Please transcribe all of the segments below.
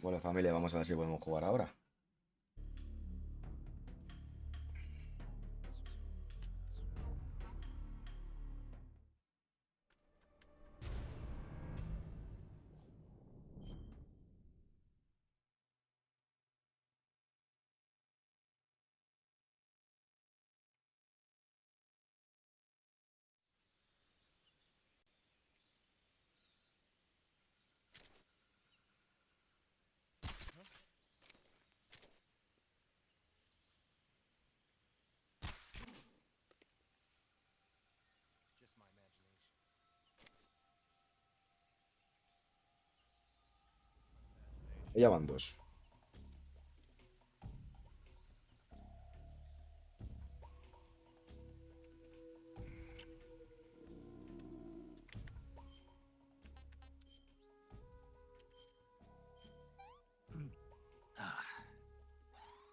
Bueno, familia, vamos a ver si podemos jugar ahora. Ya van dos.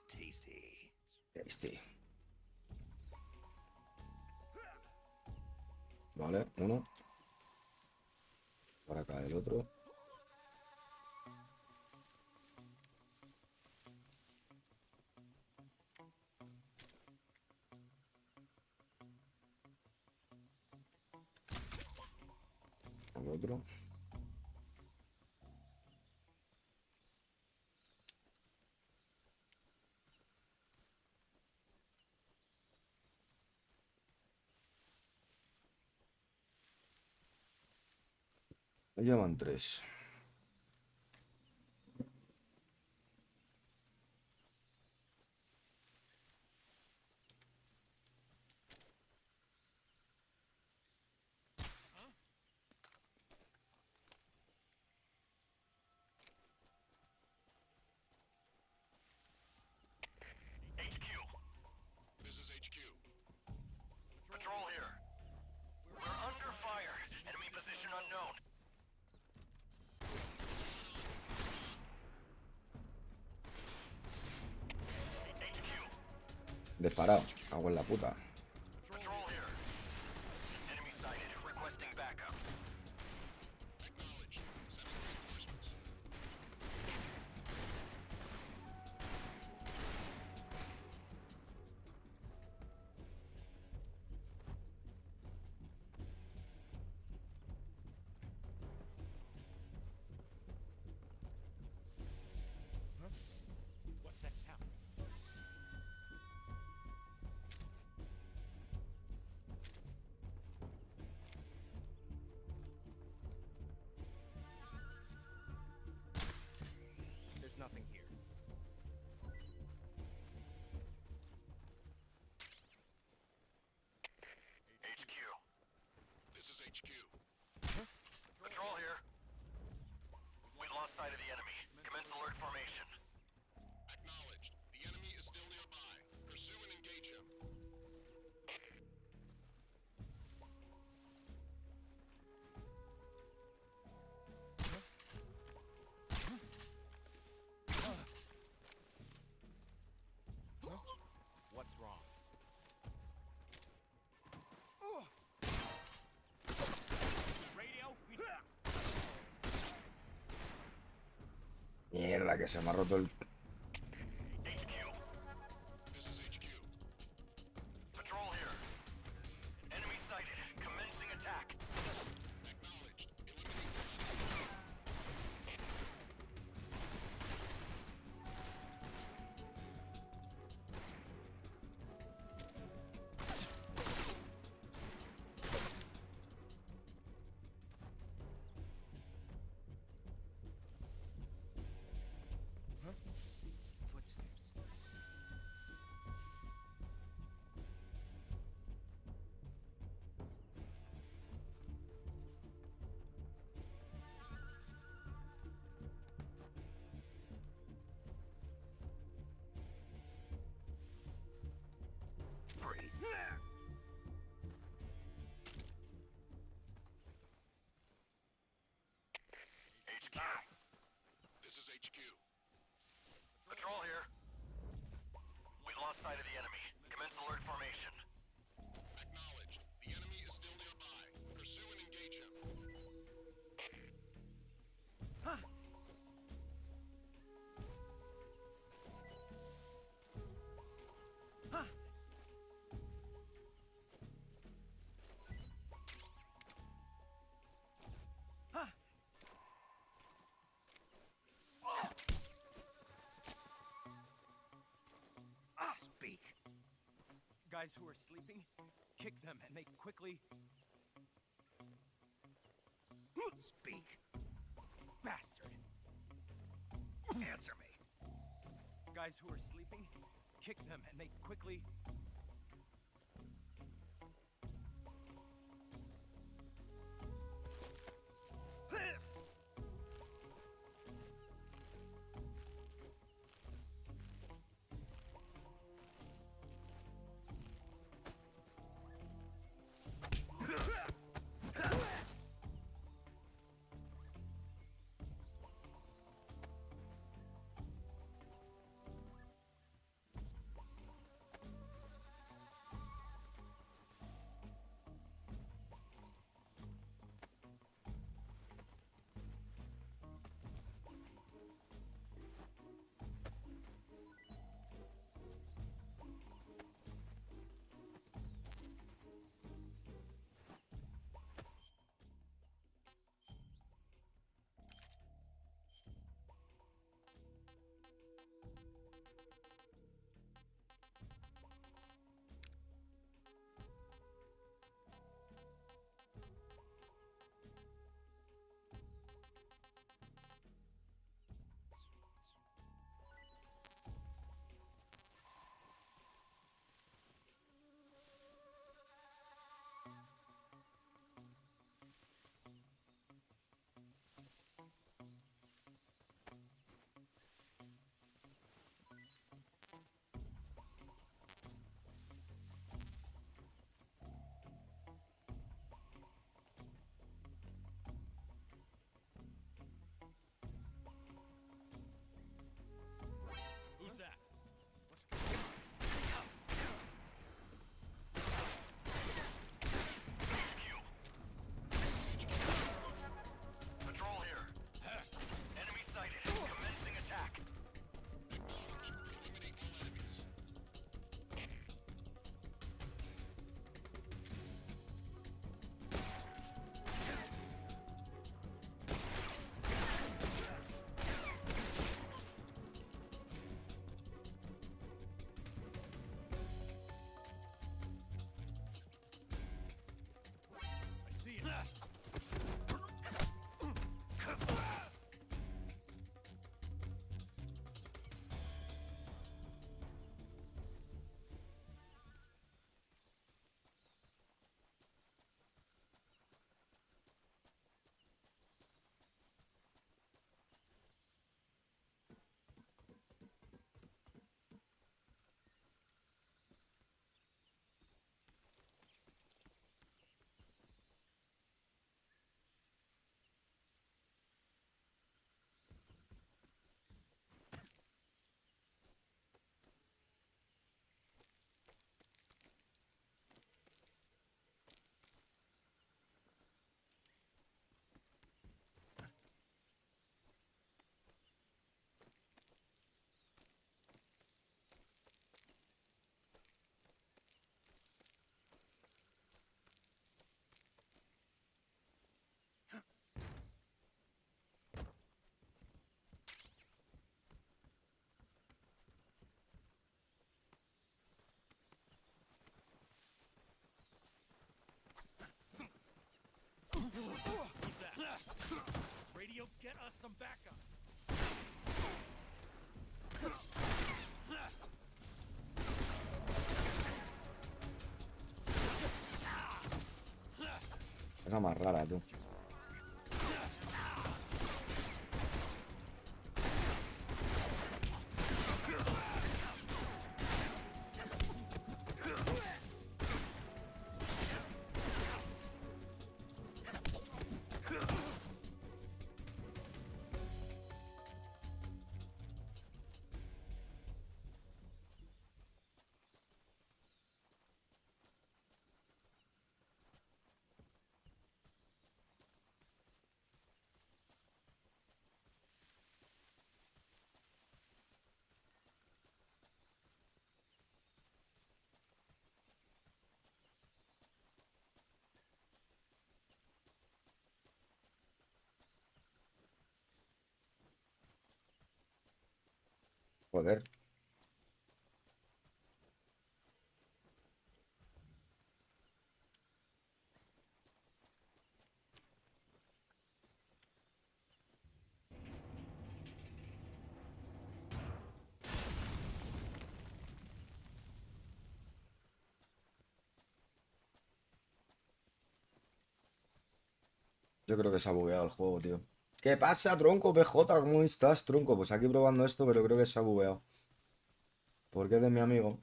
Tasty. Este. Vale, uno. Por acá el otro. El otro. Ya van tres. HQ. This is HQ. Patrol here. We're under fire. Enemy position unknown. HQ. Disparado. Hago en la puta. Patrol here. Enemy sighted. Requesting backup. Acknowledged. Sending reinforcements. What's that sound? There's nothing here. HQ. This is HQ. Patrol here. We lost sight of the enemy. Commence alert formation. Acknowledged. The enemy is still nearby. Pursue and engage him. What's wrong? Radio? Mierda, que se me ha roto el... HQ. This is HQ. Patrol here. Enemy sighted. Commencing attack. Acknowledged. Eliminate. Footsteps. HQ. This is HQ. Patrol here. We lost sight of the enemy. Commence alert formation. Acknowledged. The enemy is still nearby. Pursue and engage him. Guys who are sleeping, kick them and make quickly. Speak. Bastard. Answer me. Guys who are sleeping, kick them and make quickly. Who's that? Patrol here. Enemy sighted. Commencing attack. I see it. Who's that? Radio, get us some backup. Cosa más rara, tú. Joder. Yo creo que se ha bugueado el juego, tío. ¿Qué pasa, tronco? PJ, ¿cómo estás, tronco? Pues aquí probando esto, pero creo que se ha bugueado. Porque es de mi amigo.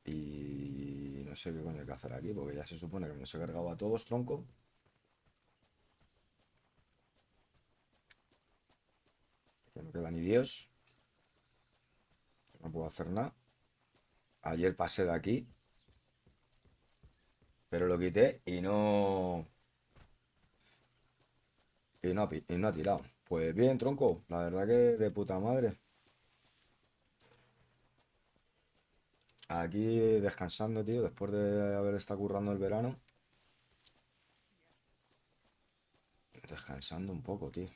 Y no sé qué coño hay que hacer aquí, porque ya se supone que me los he cargado a todos, tronco. Que no queda ni Dios. No puedo hacer nada. Ayer pasé de aquí, pero lo quité y no. Y no ha tirado. Pues bien, tronco. La verdad que de puta madre. Aquí descansando, tío, después de haber estado currando el verano. Descansando un poco, tío.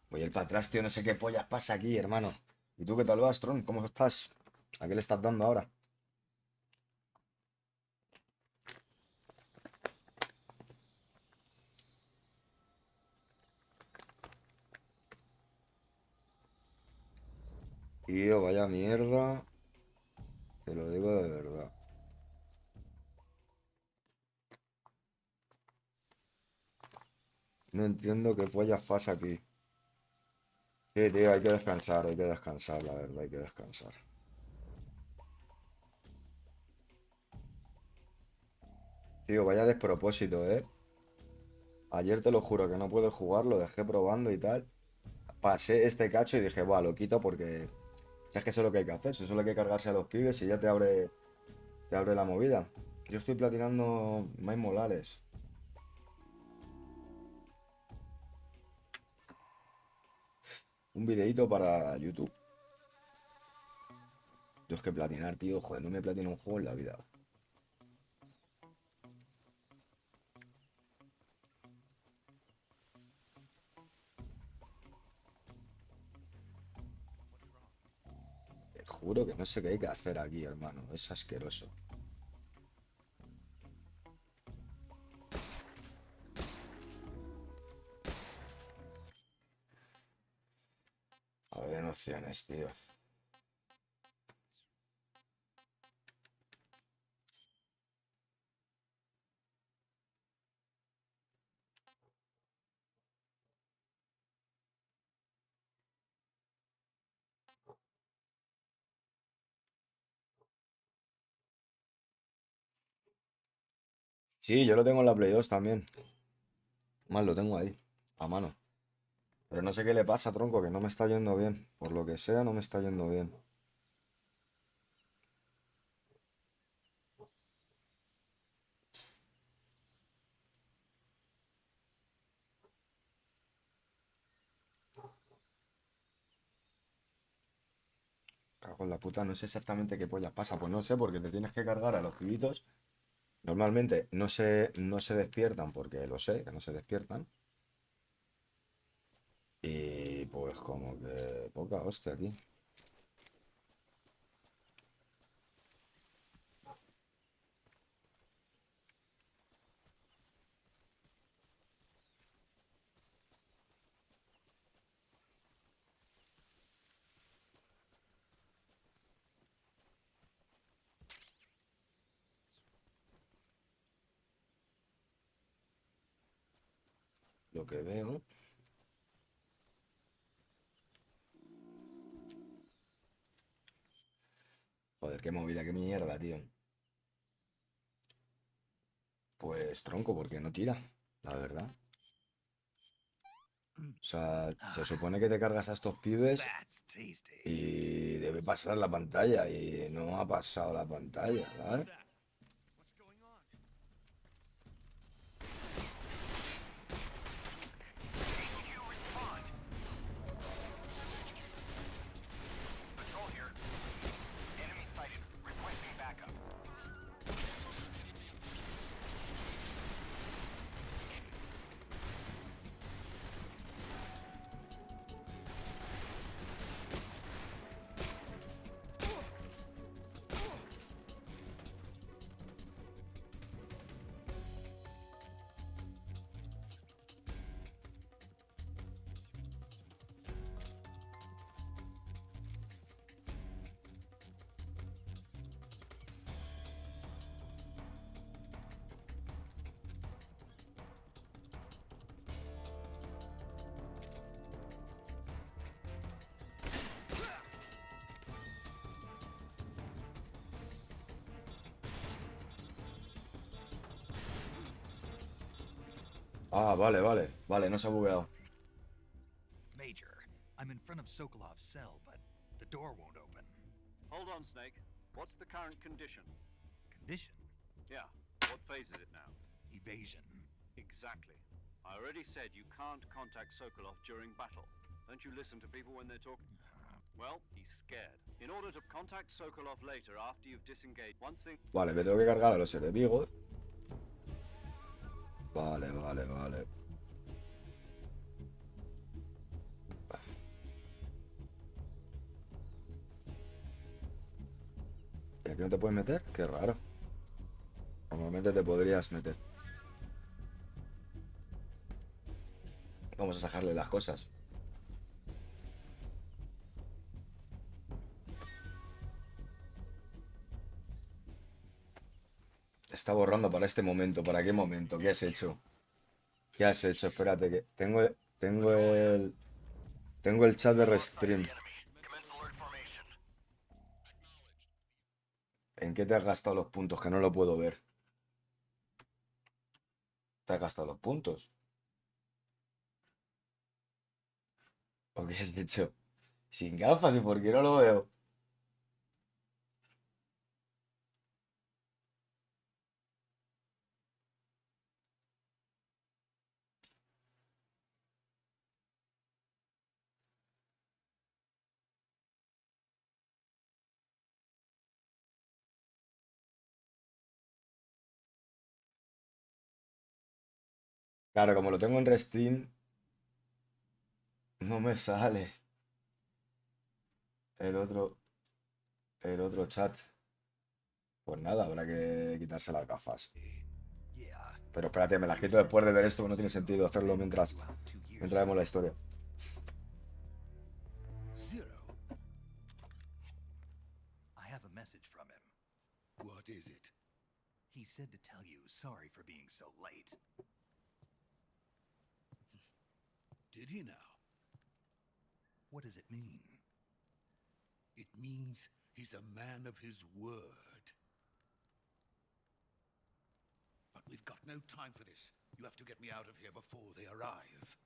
Voy a ir para atrás, tío, no sé qué pollas pasa aquí, hermano. ¿Y tú qué tal vas, Tron? ¿Cómo estás? ¿A qué le estás dando ahora? Tío, vaya mierda. Te lo digo de verdad. No entiendo qué pollas pasa aquí. Sí, tío, hay que descansar, la verdad, hay que descansar. Tío, vaya despropósito, ¿eh? Ayer te lo juro que no pude jugar, lo dejé probando y tal. Pasé este cacho y dije, buah, lo quito porque es que eso es lo que hay que hacer. Si solo hay que cargarse a los pibes y ya te abre la movida. Yo estoy platinando más molares. Un videíto para YouTube. Yo es que platinar, tío, joder, no me platino un juego en la vida. Te juro que no sé qué hay que hacer aquí, hermano. Es asqueroso. A ver, en opciones, tío. Sí, yo lo tengo en la Play 2 también. Más lo tengo ahí, a mano. Pero no sé qué le pasa, tronco, que no me está yendo bien. Por lo que sea, no me está yendo bien. Cago en la puta, no sé exactamente qué pollas pasa. Pues no sé, porque te tienes que cargar a los pibitos. Normalmente no se despiertan porque lo sé, que no se despiertan. Y pues como que poca hostia aquí. Lo que veo. Joder, qué movida, qué mierda, tío. Pues tronco, porque no tira, la verdad. O sea, se supone que te cargas a estos pibes That's tasty. y debe pasar la pantalla y no ha pasado la pantalla, ¿vale? That. What's going on? HQ respond. Patrol here. Enemy sighted. Requesting backup. Ah, vale, vale. Vale, no se ha bugueado. Major, I'm in front of Sokolov's cell, but the door won't open. Hold on, Snake. What's the current condition? Condition? Yeah. What phase is it now? Evasion. Exactly. I already said you can't contact Sokolov during battle. Don't you listen to people when they're talking? Well, he's scared. In order to contact Sokolov later after you've disengaged, one thing... Vale, me tengo que cargar a los enemigos. Vale, vale, vale. ¿Y aquí no te puedes meter? Qué raro. Normalmente te podrías meter. Vamos a sacarle las cosas. Está borrando para este momento. ¿Para qué momento? ¿Qué has hecho? ¿Qué has hecho? Espérate, que tengo el chat de Restream. Commence alert formation. ¿En qué te has gastado los puntos? Que no lo puedo ver. ¿Te has gastado los puntos? ¿O qué has hecho? Sin gafas, ¿y por qué no lo veo? Claro, como lo tengo en Restream, no me sale el otro chat. Pues nada, habrá que quitarse las gafas. Yeah. Pero espérate, me las quito después de ver esto, que no tiene sentido hacerlo mientras vemos la historia. Zero. I have a message from him. What is it? He said to tell you sorry for being so late. Did he now? What does it mean? It means he's a man of his word. But we've got no time for this. You have to get me out of here before they arrive.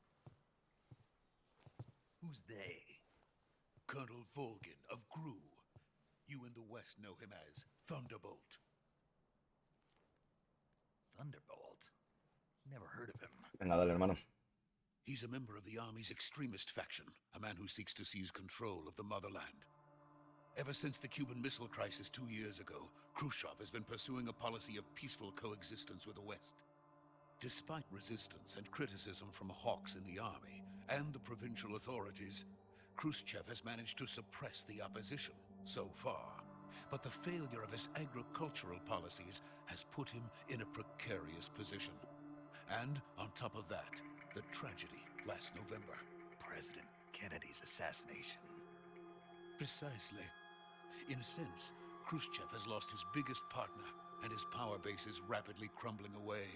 Who's they? Colonel Volgin of GRU. You in the West know him as Thunderbolt. Thunderbolt? Never heard of him. Venga, dale, hermano. He's a member of the Army's extremist faction, a man who seeks to seize control of the motherland. Ever since the Cuban Missile Crisis 2 years ago, Khrushchev has been pursuing a policy of peaceful coexistence with the West. Despite resistance and criticism from hawks in the army and the provincial authorities, Khrushchev has managed to suppress the opposition so far. But the failure of his agricultural policies has put him in a precarious position. And on top of that, the tragedy last November. President Kennedy's assassination. Precisely. In a sense, Khrushchev has lost his biggest partner, and his power base is rapidly crumbling away.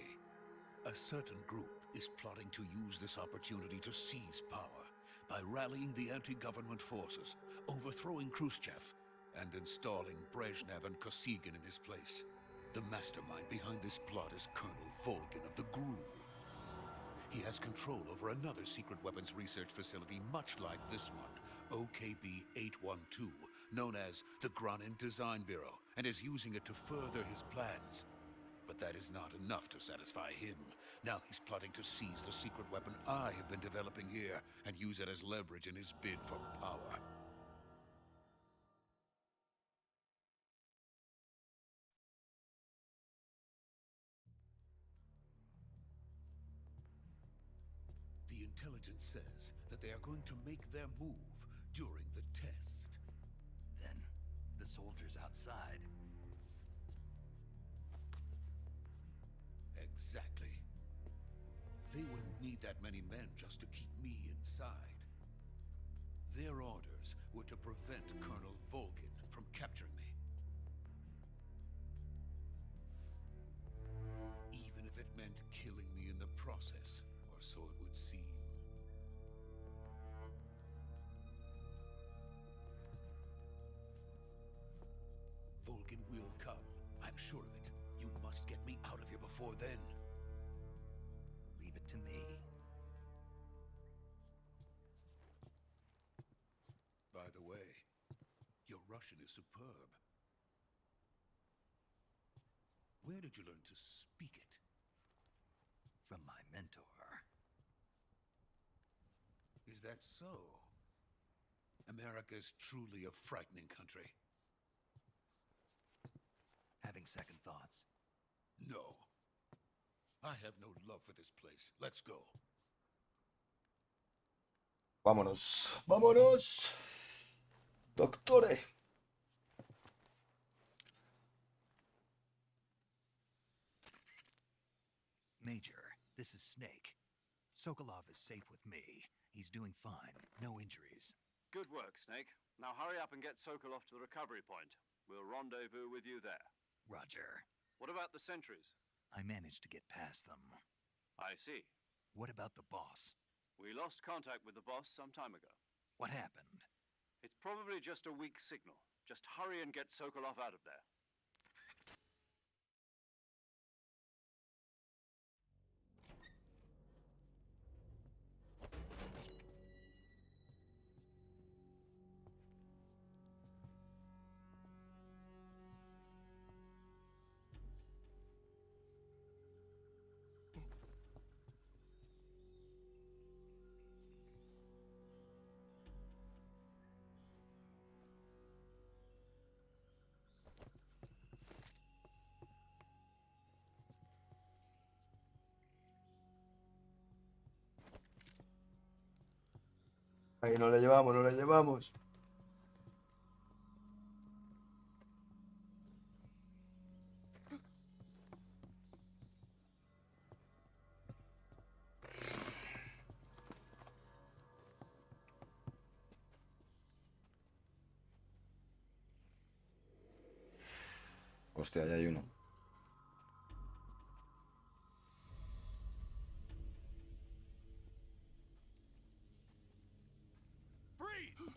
A certain group is plotting to use this opportunity to seize power by rallying the anti-government forces, overthrowing Khrushchev, and installing Brezhnev and Kosygin in his place. The mastermind behind this plot is Colonel Volgin of the GRU. He has control over another secret weapons research facility much like this one, OKB-812, known as the Granin Design Bureau, and is using it to further his plans. But that is not enough to satisfy him. Now he's plotting to seize the secret weapon I have been developing here and use it as leverage in his bid for power. The intelligence says that they are going to make their move during the test. Then, the soldiers outside. Exactly. They wouldn't need that many men just to keep me inside. Their orders were to prevent Colonel Volgin from capturing me. Even if it meant killing me in the process, or so it would seem. Volgin will come, I'm sure of it. You must get me out of here before then. Leave it to Russian is superb. Where did you learn to speak it? From my mentor. Is that so? America's truly a frightening country. Having second thoughts. No. I have no love for this place. Let's go. Vámonos. Vámonos. Doctore. Major, this is Snake. Sokolov is safe with me. He's doing fine. No injuries. Good work, Snake. Now hurry up and get Sokolov to the recovery point. We'll rendezvous with you there. Roger. What about the sentries? I managed to get past them. I see. What about the boss? We lost contact with the boss some time ago. What happened? It's probably just a weak signal. Just hurry and get Sokolov out of there. Ahí no le llevamos, no le llevamos. Hostia, ya hay uno. Freeze!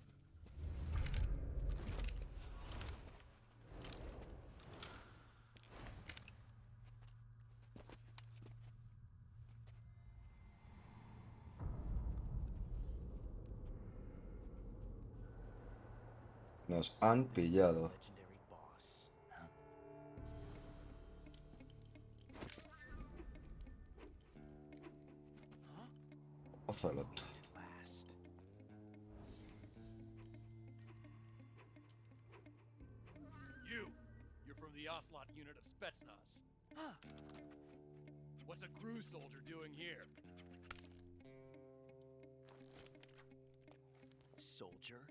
Nos han pillado. Legendary boss. Ocelot. At last. You're from the Ocelot unit of Spetsnaz. Huh. What's a crew soldier doing here? Soldier?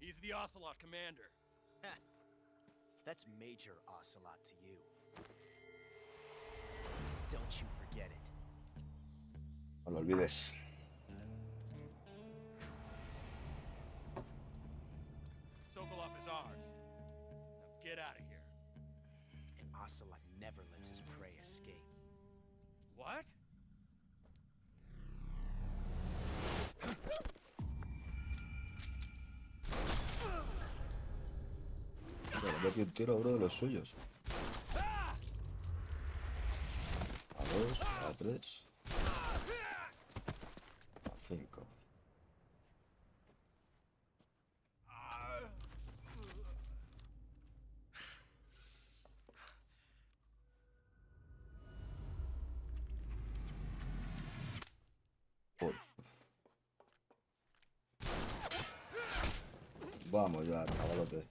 He's the Ocelot commander. Ha! That's Major Ocelot to you. Don't you forget it. No lo olvides. Sokolov is ours. Now get out of here. And Ocelot never lets his prey escape. What? Le metí un tiro a uno de los suyos. A 2, a 3, a 5. Vamos ya, chavalote.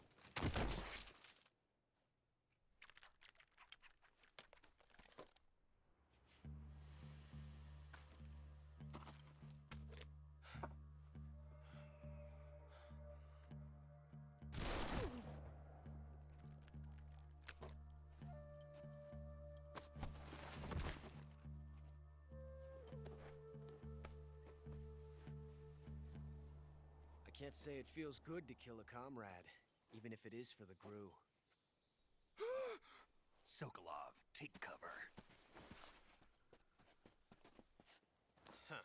I can't say it feels good to kill a comrade, even if it is for the GRU. Sokolov, take cover. Huh.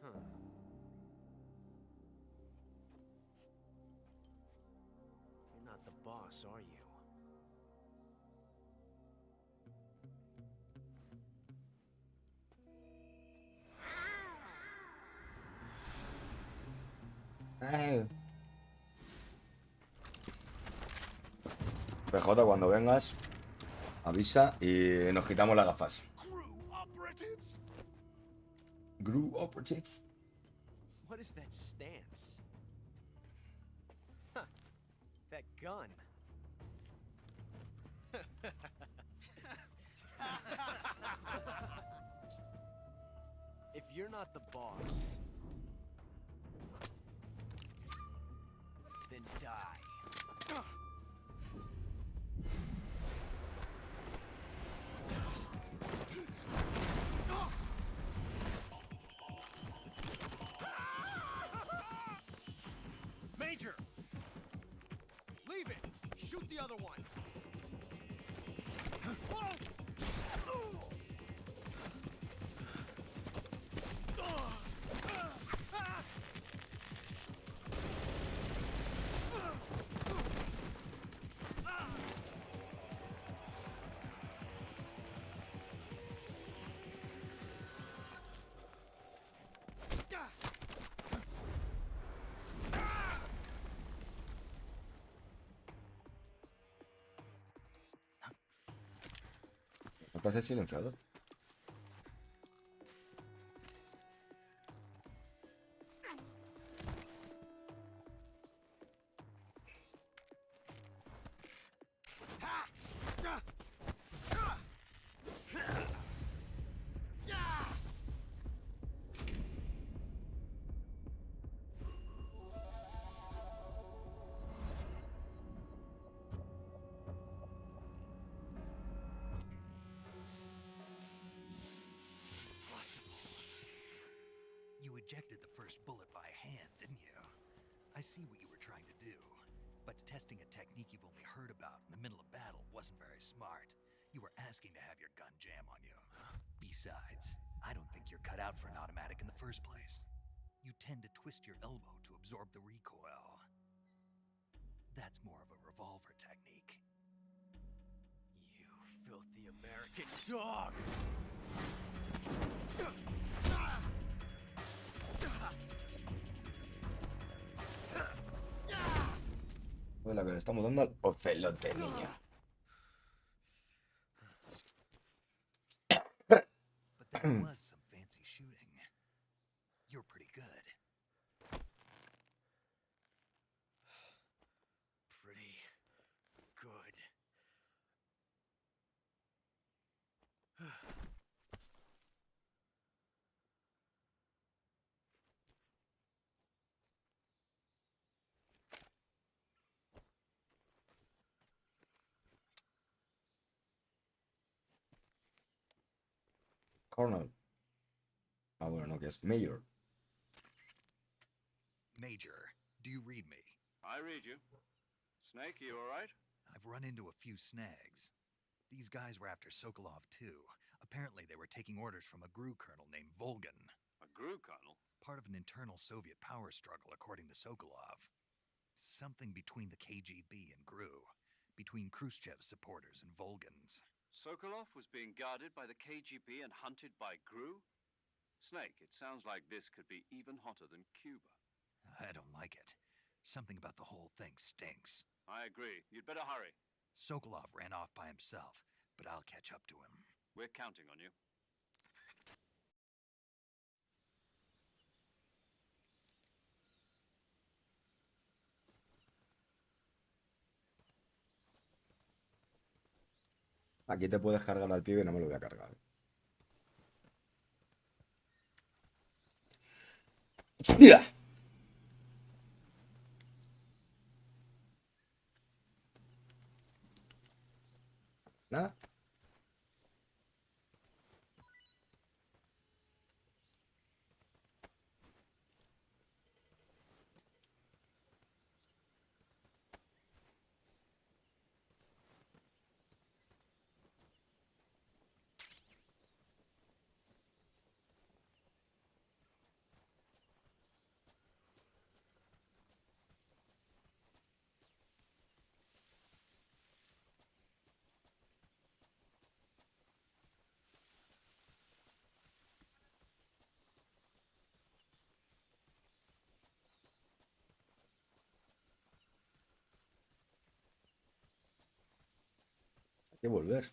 Huh. not the boss, are you? PJ, cuando vengas, avisa y nos quitamos las gafas. Gru Operatives. What is that stance? Huh. That gun. If you're not the boss, then die. Major! Leave it! Shoot the other one! ¿No estás silenciado? You ejected the first bullet by hand, didn't you? I see what you were trying to do. But testing a technique you've only heard about in the middle of battle wasn't very smart. You were asking to have your gun jam on you. Besides, I don't think you're cut out for an automatic in the first place. You tend to twist your elbow to absorb the recoil. That's more of a revolver technique. You filthy American dog! Pues la que le estamos dando al ocelote, niño. But there was some fancy shooting. You're pretty good. Pretty good. Colonel. Ah, bueno, no, que es Mayor. Major, do you read me? I read you. Snake, you alright? I've run into a few snags. These guys were after Sokolov too. Apparently they were taking orders from a GRU colonel named Volgan. A GRU colonel? Part of an internal Soviet power struggle according to Sokolov. Something between the KGB and GRU. Between Khrushchev's supporters and Volgan's. Sokolov was being guarded by the KGB and hunted by GRU? Snake, it sounds like this could be even hotter than Cuba. I don't like it. Something about the whole thing stinks. I agree. You'd better hurry. Sokolov ran off by himself, but I'll catch up to him. We're counting on you. Aquí te puedes cargar al pibe y no me lo voy a cargar. ¡Ya! ¿Nada? que volver.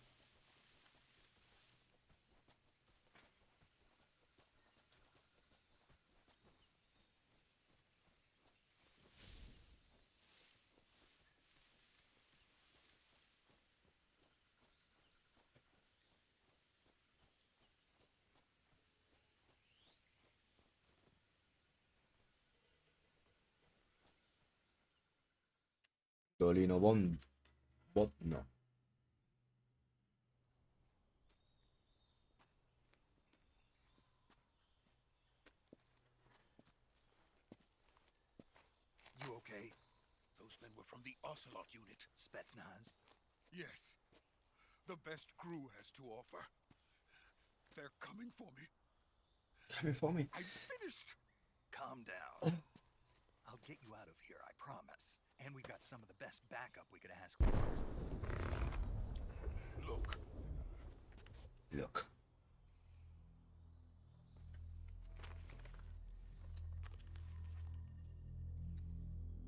Dolino Bond. Bot no. You okay? Those men were from the Ocelot unit. Spetsnaz? Yes. The best crew has to offer. They're coming for me. Coming for me. I'm finished. Calm down. I'll get you out of here, I promise. And we got some of the best backup we could ask for. Look, Look.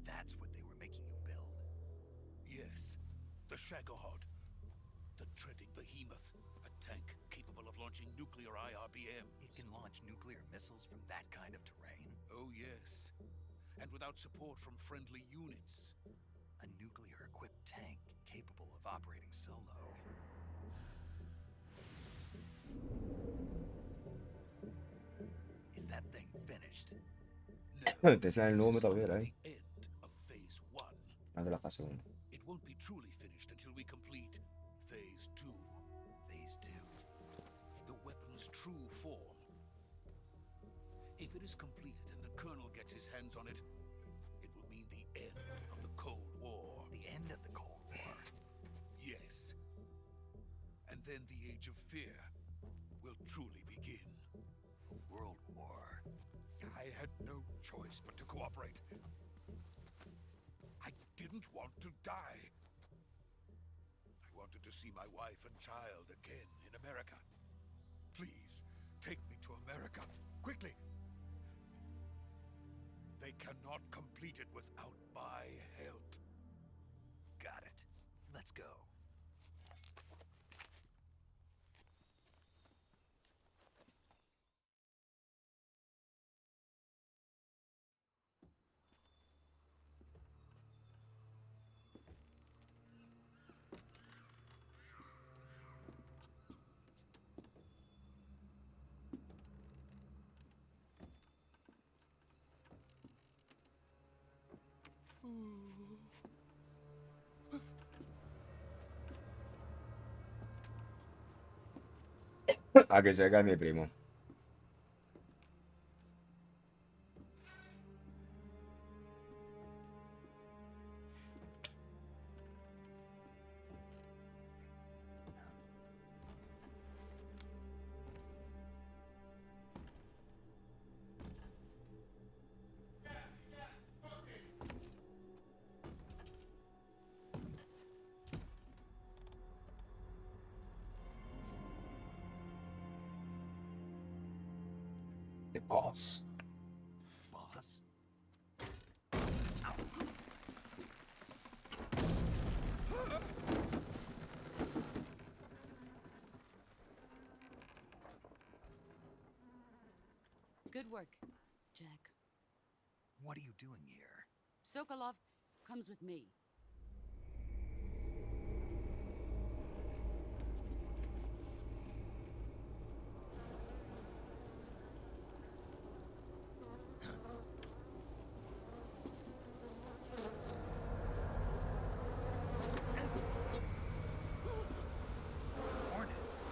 That's what they were making you build. yes, the Shagohod. The treading behemoth. A tank capable of launching nuclear IRBM. It can launch nuclear missiles from that kind of terrain. Oh, yes. And without support from friendly units. A nuclear-equipped tank capable of operating solo. Is that thing finished? No. Te sale el nuevo this is Metal Gear, only eh. the end of Phase 1. Ah, de la fase 1. It won't be truly finished until we complete Phase 2. Phase 2. The weapon's true form. If it is completed and the Colonel gets his hands on it, it will mean the end of the Cold War. The end of the Cold War. Yes. And then the Age of Fear will truly begin. A world war. I had no choice but to cooperate. I didn't want to die. I wanted to see my wife and child again in America. Please, take me to America, quickly. They cannot complete it without my help. Got it. Let's go. A que se cae mi primo. The boss. Boss? Good work, Jack. What are you doing here? Sokolov comes with me. Hornets?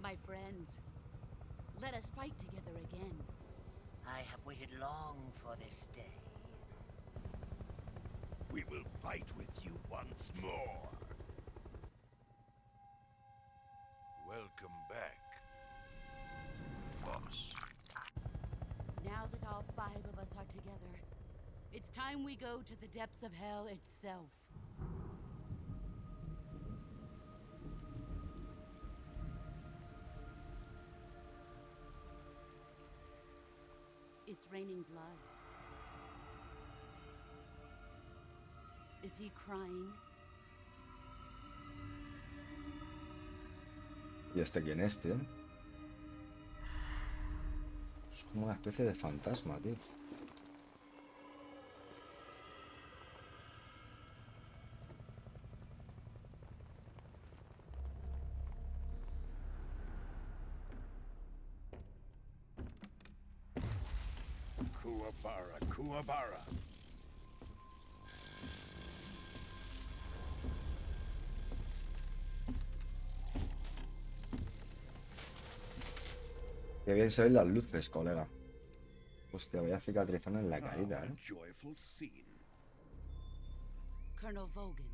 My friends, let us fight together again. I have waited long for this day. We will fight with you once more. Welcome back, boss. Now that all 5 of us are together, it's time we go to the depths of hell itself. It's raining blood. Is he crying? ¿Y este quién es, tío? Es como una especie de fantasma, tío. Kuwabara, Kuwabara. Qué bien se ven las luces, colega. Hostia, voy a cicatrizar en la caída, ¿eh? Joyful scene. Colonel Vogan.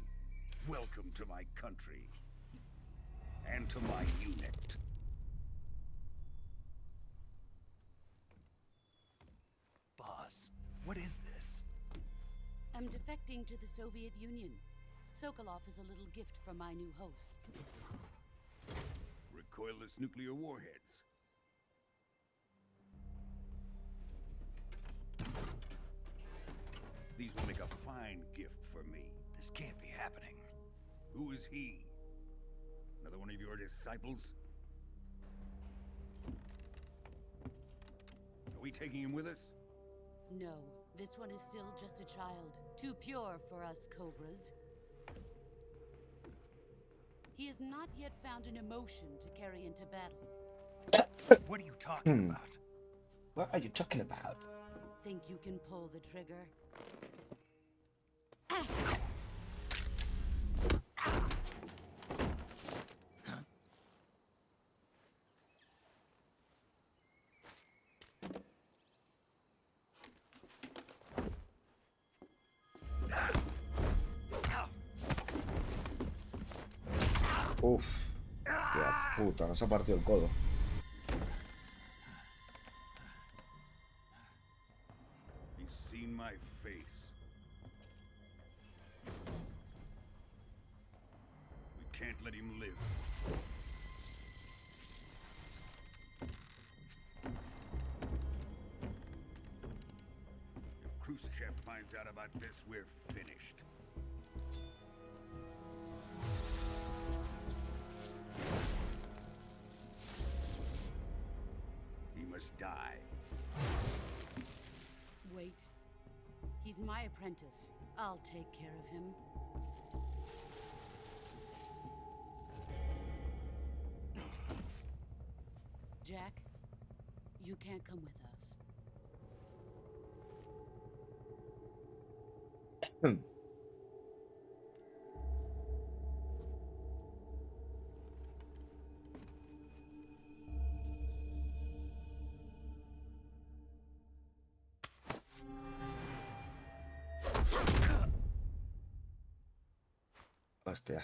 Welcome to my country. And to my unit. Boss, what is this? I'm defecting to the Soviet Union. Sokolov is a little gift from my new hosts. Recoilless nuclear warheads. These will make a fine gift for me. This can't be happening. Who is he? Another one of your disciples? Are we taking him with us? No, this one is still just a child. Too pure for us Cobras. He has not yet found an emotion to carry into battle. What are you talking about? What are you talking about? Think you can pull the trigger? Uf. Tía puta, nos ha partido el codo. He's seen my face. We can't let him live. If Khrushchev finds out about this, we're finished. He must die. Wait. He's my apprentice. I'll take care of him. Jack, you can't come with us. Hostia.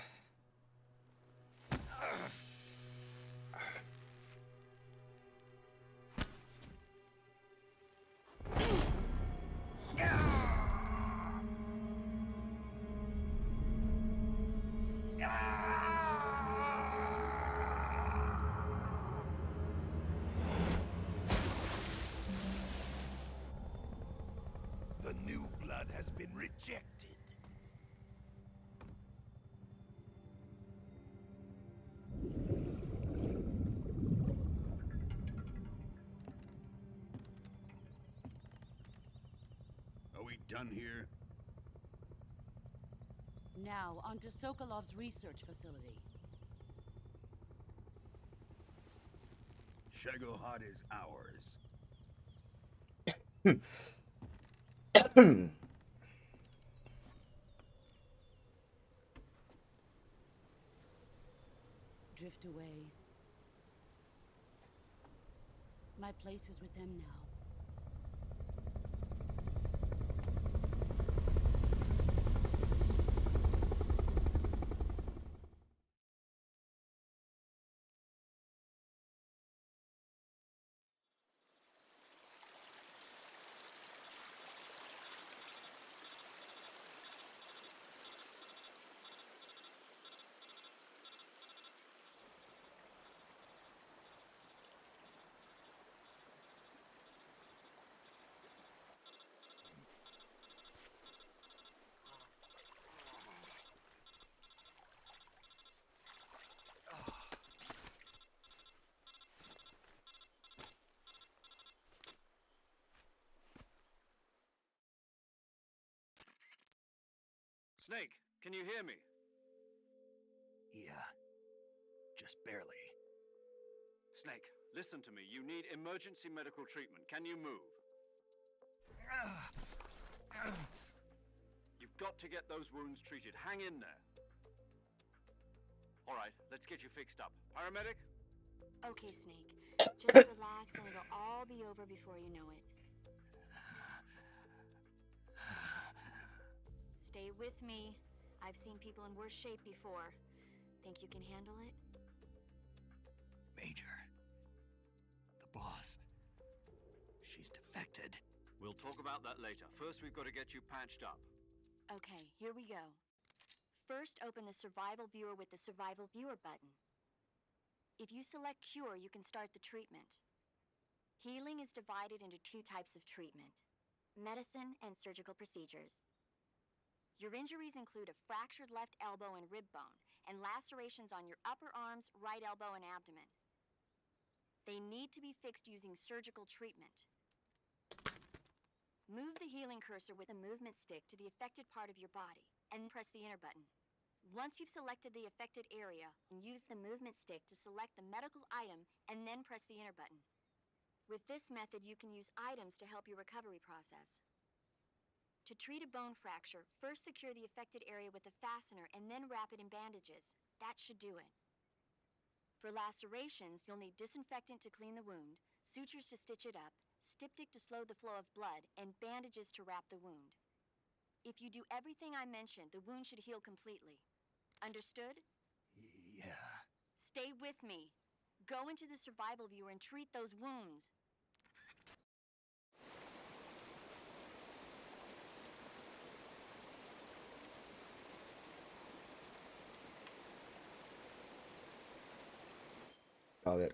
The new blood has been rejected. Are we done here? Now, onto Sokolov's research facility. Shagohod is ours. Drift away. My place is with them now. Snake, can you hear me? Yeah. Just barely. Snake, listen to me. You need emergency medical treatment. Can you move? You've got to get those wounds treated. Hang in there. All right, let's get you fixed up. Paramedic? Okay, Snake. Just relax and it'll all be over before you know it. Stay with me. I've seen people in worse shape before. Think you can handle it? Major. The boss. She's defected. We'll talk about that later. First, we've got to get you patched up. Okay, here we go. First, open the Survival Viewer with the Survival Viewer button. If you select Cure, you can start the treatment. Healing is divided into 2 types of treatment: medicine and surgical procedures. Your injuries include a fractured left elbow and rib bone, and lacerations on your upper arms, right elbow, and abdomen. They need to be fixed using surgical treatment. Move the healing cursor with a movement stick to the affected part of your body, and press the enter button. Once you've selected the affected area, use the movement stick to select the medical item, and then press the enter button. With this method, you can use items to help your recovery process. To treat a bone fracture, first secure the affected area with a fastener and then wrap it in bandages. That should do it. For lacerations, you'll need disinfectant to clean the wound, sutures to stitch it up, styptic to slow the flow of blood, and bandages to wrap the wound. If you do everything I mentioned, the wound should heal completely. Understood? Yeah. Stay with me. Go into the Survival Viewer and treat those wounds. A ver.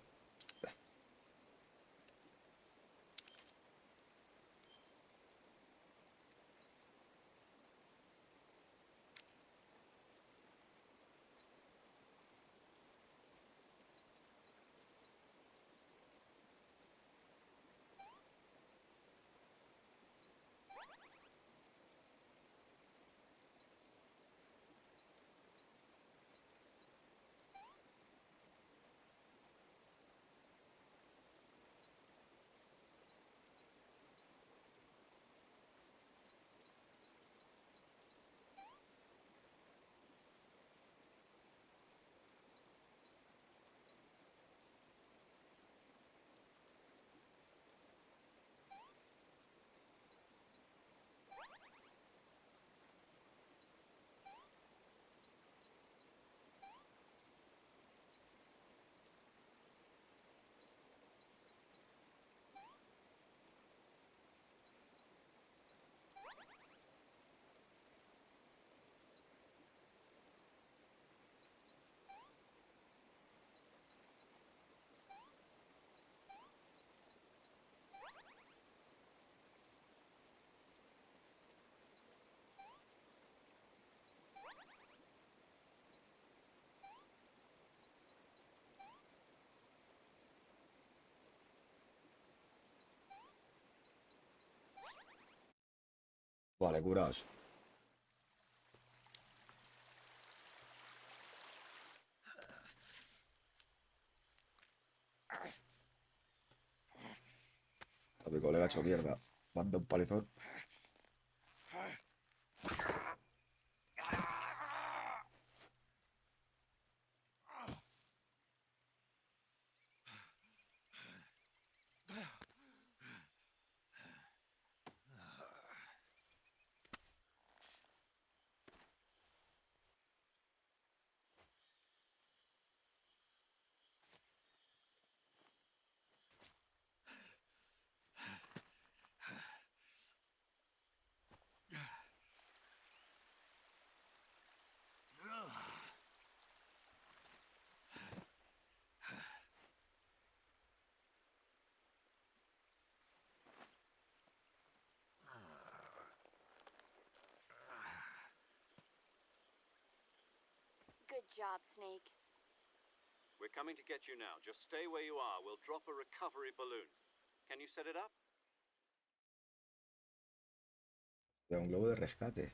Vale, curaos. A mi colega ha hecho mierda. Manda un palizón. Good job, Snake. We're coming to get you now. Just stay where you are. We'll drop a recovery balloon. Can you set it up? Un globo de rescate.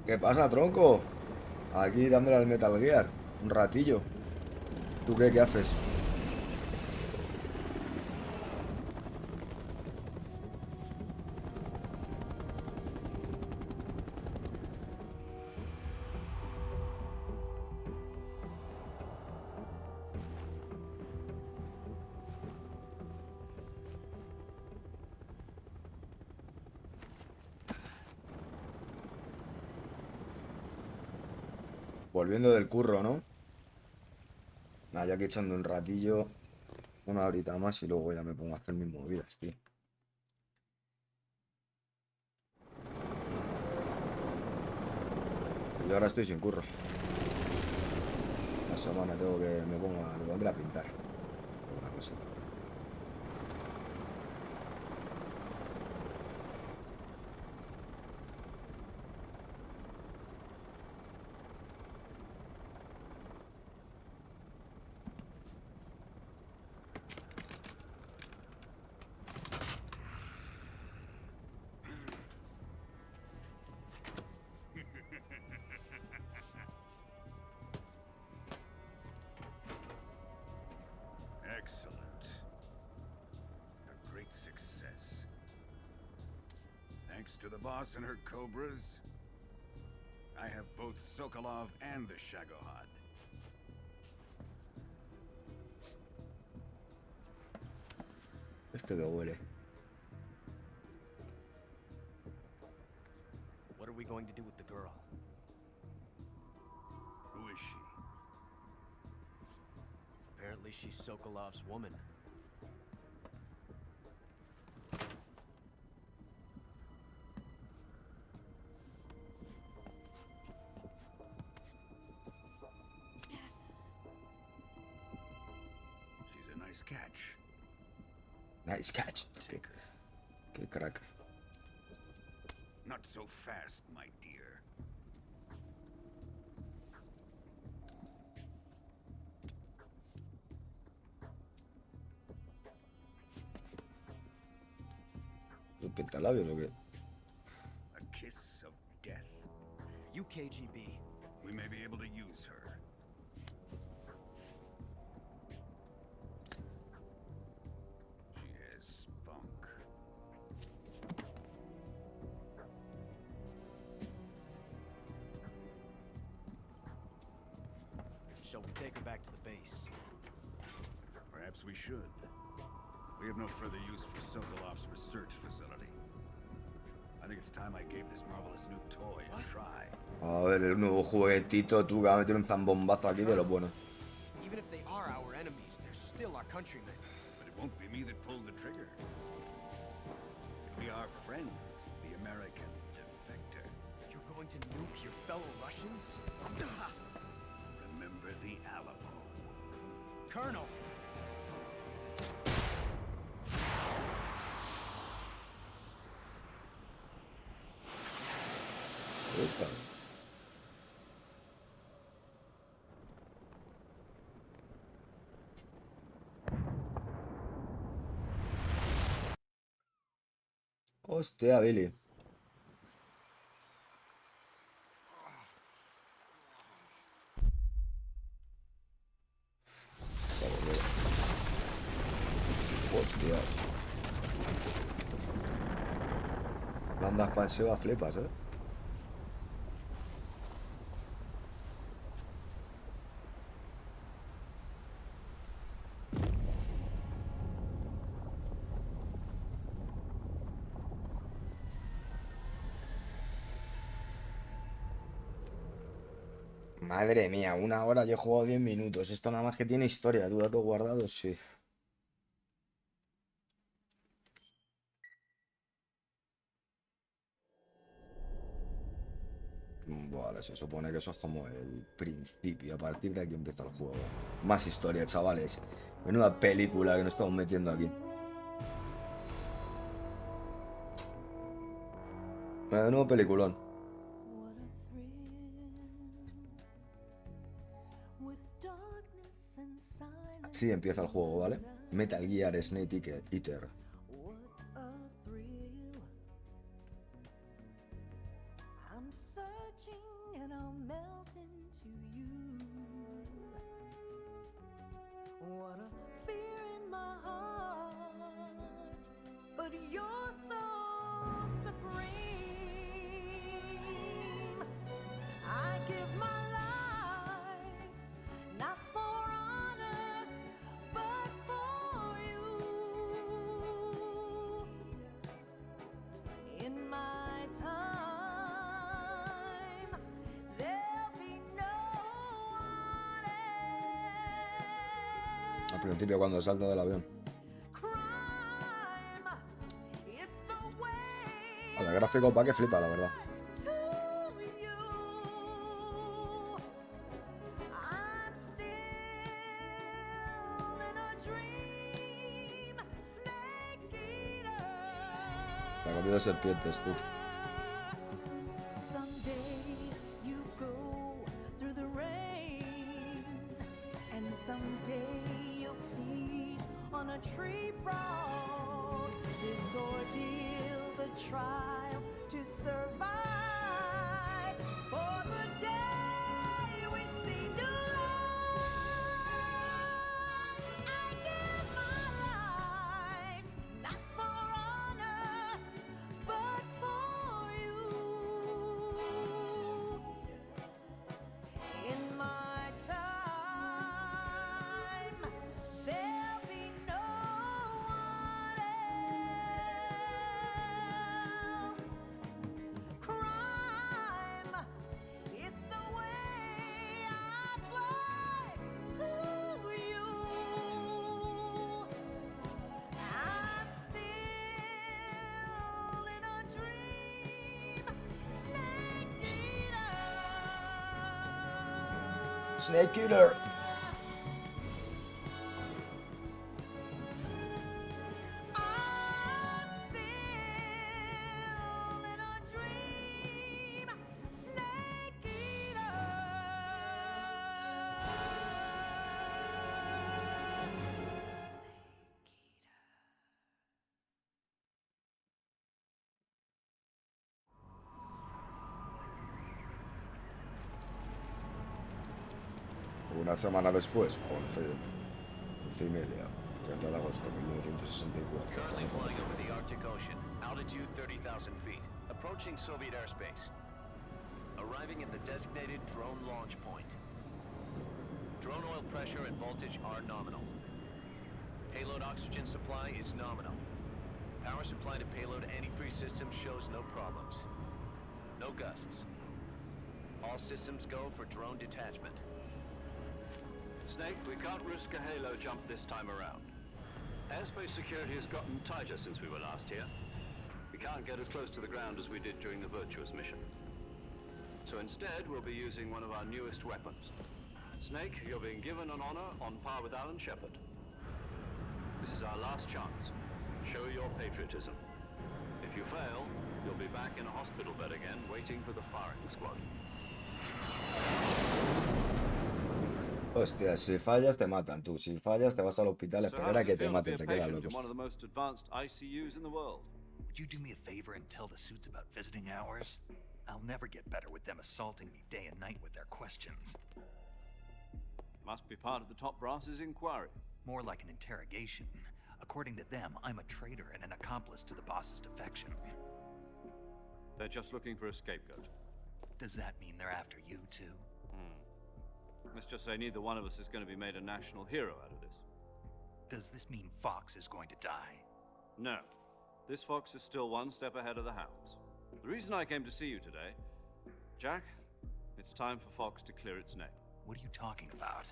¿Qué pasa, tronco? Aquí dándole al Metal Gear. Un ratillo. ¿Tú qué haces? Volviendo del curro, ¿no? Nada, ya aquí echando un ratillo, una horita más y luego ya me pongo a hacer mis movidas, tío. Yo ahora estoy sin curro. La semana tengo que me pondré a pintar. Una cosa. Excellent. A great success. Thanks to the boss and her cobras, I have both Sokolov and the Shagohod. Este que huele. What are we going to do with the girl? Who is she? Apparently she's Sokolov's woman. She's a nice catch. Nice catch. Take her. Qué crack. Not so fast, my dear. ¿Un pintalabios o qué? A kiss of death. You KGB. We may be able to use her. She has spunk. Shall we take her back to the base? Perhaps we should. We have no further use for Sokolov's research facility. I think it's time I gave this marvelous new toy a try. A ver, el nuevo juguetito, tú que vas a meter un zambombazo aquí de los buenos. Even if they are our enemies, they're still our countrymen. But it won't be me that pulled the trigger. It'll be our friend, the American defector. You're going to nuke your fellow Russians? Remember the Alamo. Colonel! Opa. Hostia, Billy. Hostia. Banda expansiva flipas, ¿eh? Madre mía, 1 hora, yo he jugado 10 minutos. Esto nada más que tiene historia, tú datos guardados, sí. Vale, se supone que eso es como el principio. A partir de aquí empieza el juego. Más historia, chavales. Menuda película que nos estamos metiendo aquí. Menudo peliculón. Así empieza el juego, ¿vale? Metal Gear Snake Eater. Al principio cuando salta del avión. El gráfico va que flipa, la verdad. La comida de serpientes, tú. Snake Killer. Una semana después, 11:30, 30 de agosto de 1964. Currently flying over the Arctic Ocean, altitude 30,000 feet, approaching Soviet airspace. Arriving at the designated drone launch point. Drone oil pressure and voltage are nominal. Payload oxygen supply is nominal. Power supply to payload antifreeze system shows no problems. No gusts. All systems go for drone detachment. Snake, we can't risk a halo jump this time around. Airspace security has gotten tighter since we were last here. We can't get as close to the ground as we did during the Virtuous mission. So instead, we'll be using one of our newest weapons. Snake, you're being given an honor on par with Alan Shepard. This is our last chance. Show your patriotism. If you fail, you'll be back in a hospital bed again, waiting for the firing squad. Hostia, si fallas te matan, tú. Si fallas te vas al hospital a So esperar how a does que it te feel to be maten, a te quedas patient in loco. one of the most advanced ICUs in the world? Would you do me a favor and tell the suits about visiting hours? I'll never get better with them assaulting me day and night with their questions. Must be part of the top brass's inquiry. More like an interrogation. According to them, I'm a traitor and an accomplice to the boss's defection. They're just looking for a scapegoat. Does that mean they're after you too? Let's just say neither one of us is going to be made a national hero out of this. Does this mean Fox is going to die? No. This fox is still one step ahead of the hounds. The reason I came to see you today, Jack, It's time for Fox to clear its name. What are you talking about?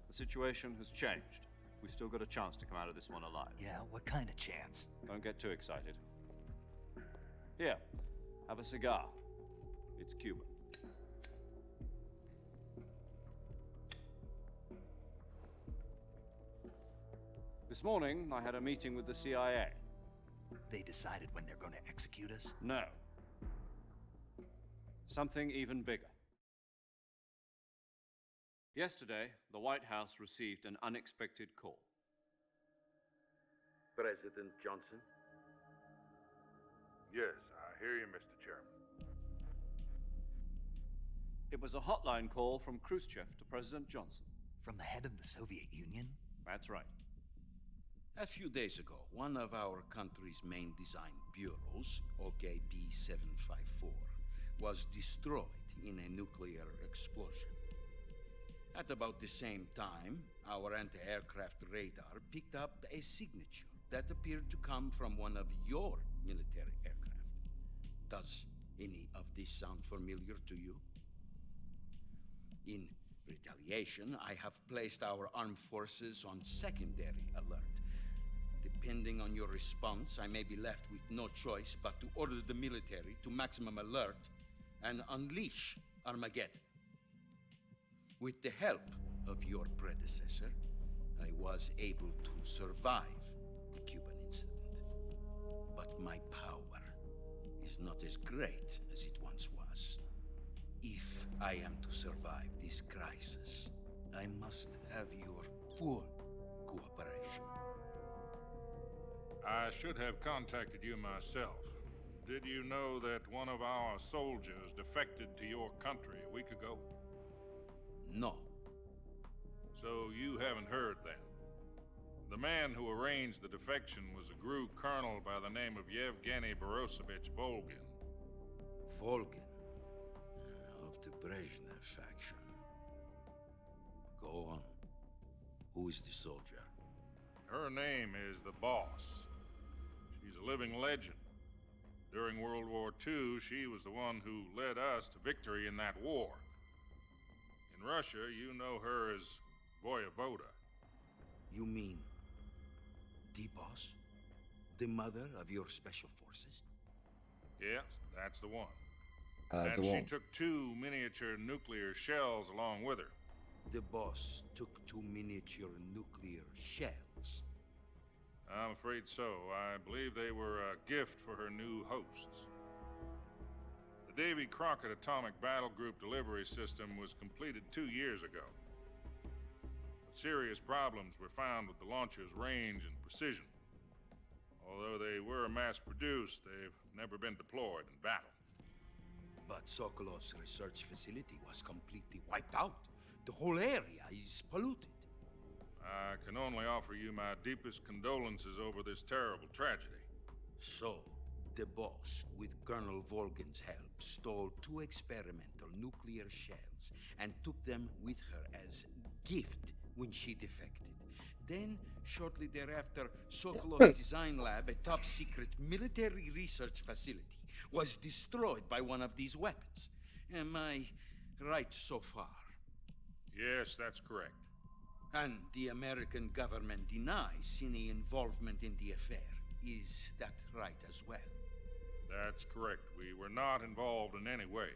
The situation has changed. We've still got a chance to come out of this one alive. Yeah, what kind of chance? Don't get too excited. Here, have a cigar. It's Cuban. This morning, I had a meeting with the CIA. They decided when they're going to execute us? No. Something even bigger. Yesterday, the White House received an unexpected call. President Johnson? Yes, I hear you, Mr. Chairman. It was a hotline call from Khrushchev to President Johnson. From the head of the Soviet Union? That's right. A few days ago, one of our country's main design bureaus, OKB-754, was destroyed in a nuclear explosion. At about the same time, our anti-aircraft radar picked up a signature that appeared to come from one of your military aircraft. Does any of this sound familiar to you? In retaliation, I have placed our armed forces on secondary alert. Depending on your response, I may be left with no choice but to order the military to maximum alert and unleash Armageddon. With the help of your predecessor, I was able to survive the Cuban incident. But my power is not as great as it once was. If I am to survive this crisis, I must have your full cooperation. I should have contacted you myself. Did you know that one of our soldiers defected to your country a week ago? No. So you haven't heard then. The man who arranged the defection was a GRU colonel by the name of Yevgeny Borosovich Volgin. Volgin? Of the Brezhnev faction. Go on. Who is the soldier? Her name is the Boss. She's a living legend. During World War II, she was the one who led us to victory in that war. In Russia, you know her as Voyevoda. You mean the Boss? The mother of your special forces? Yes, that's the one. The And she one. took 2 miniature nuclear shells along with her. The Boss took 2 miniature nuclear shells. I'm afraid so. I believe they were a gift for her new hosts. The Davy Crockett Atomic Battle Group delivery system was completed 2 years ago. But serious problems were found with the launcher's range and precision. Although they were mass-produced, they've never been deployed in battle. But Sokolov's research facility was completely wiped out. The whole area is polluted. I can only offer you my deepest condolences over this terrible tragedy. So, the Boss, with Colonel Volgin's help, stole 2 experimental nuclear shells and took them with her as gift when she defected. Then, shortly thereafter, Sokolov's design lab, a top-secret military research facility, was destroyed by one of these weapons. Am I right so far? Yes, that's correct. And the American government denies any involvement in the affair. Is that right as well? That's correct. We were not involved in any way.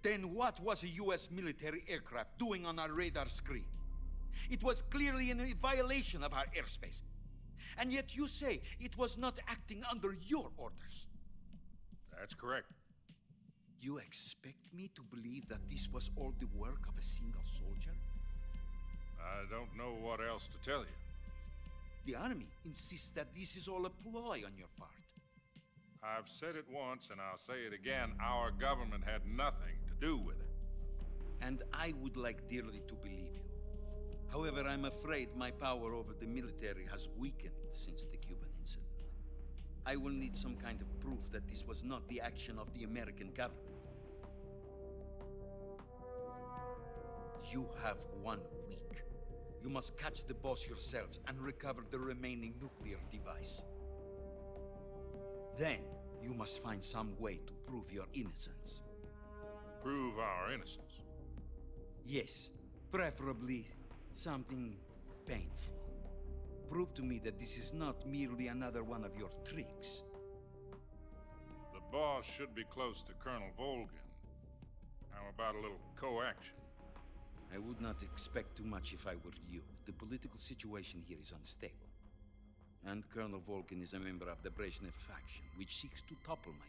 Then what was a U.S. military aircraft doing on our radar screen? It was clearly in violation of our airspace. And yet you say it was not acting under your orders. That's correct. You expect me to believe that this was all the work of a single soldier? I don't know what else to tell you. The army insists that this is all a ploy on your part. I've said it once and I'll say it again. Our government had nothing to do with it. And I would like dearly to believe you. However, I'm afraid my power over the military has weakened since the Cuban incident. I will need some kind of proof that this was not the action of the American government. You have 1 week. You must catch the Boss yourselves and recover the remaining nuclear device. Then, you must find some way to prove your innocence. Prove our innocence? Yes, preferably something painful. Prove to me that this is not merely another one of your tricks. The boss should be close to Colonel Volgin. How about a little co-action? I would not expect too much if I were you. The political situation here is unstable. And Colonel Volgin is a member of the Brezhnev faction, which seeks to topple my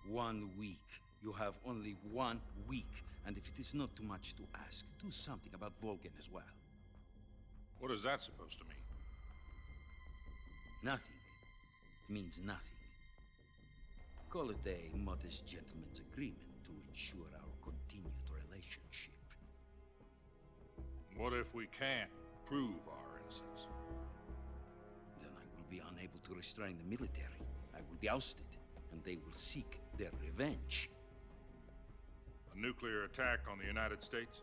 government. 1 week. You have only 1 week. And if it is not too much to ask, do something about Volgin as well. What is that supposed to mean? Nothing. It means nothing. Call it a modest gentleman's agreement to ensure our continued relationship. What if we can't prove our innocence? Then I will be unable to restrain the military. I will be ousted, and they will seek their revenge. A nuclear attack on the United States?